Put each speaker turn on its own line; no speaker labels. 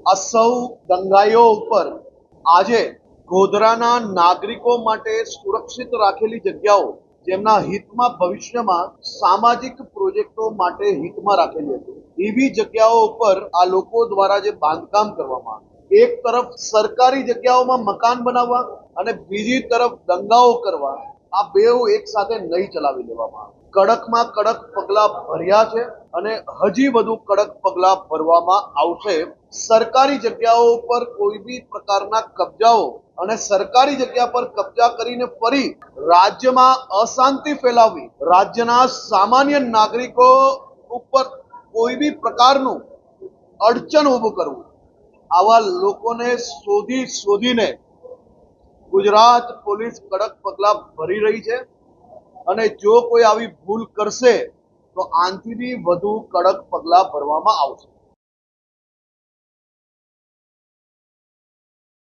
આ સૌ દંગાઈઓ ઉપર આજે ગોધરાના નાગરિકો માટે સુરક્ષિત રાખેલી જગ્યાઓ જેમના હિતમાં ભવિષ્યમાં સામાજિક પ્રોજેક્ટો માટે હિતમાં રાખેલી હતી એવી જગ્યાઓ ઉપર આ લોકો દ્વારા જે બાંધકામ કરવામાં આવે, એક તરફ સરકારી જગ્યાઓમાં મકાન બનાવવા અને બીજી તરફ દંગાઓ કરવા, આ બેઉ એક સાથે નહીં ચલાવી લેવામાં આવે। કડકમાં કડક પગલા ભર્યા છે અને હજી વધુ કડક પગલા ભરવામાં આવશે। સરકારી જગ્યાઓ પર કોઈ બી પ્રકારના કબજાઓ અને સરકારી જગ્યા પર કબજા કરીને ફરી રાજ્યમાં અશાંતિ ફેલાવવી, રાજ્યના સામાન્ય નાગરિકો ઉપર કોઈ બી પ્રકારનું અડચણ ઊભું કરવું, આવા લોકોને શોધીને ગુજરાત પોલીસ કડક પગલા ભરી રહી છે અને જો કોઈ આવી ભૂલ કરશે તો આનાથી બી વધુ કડક પગલા ભરવામાં આવશે।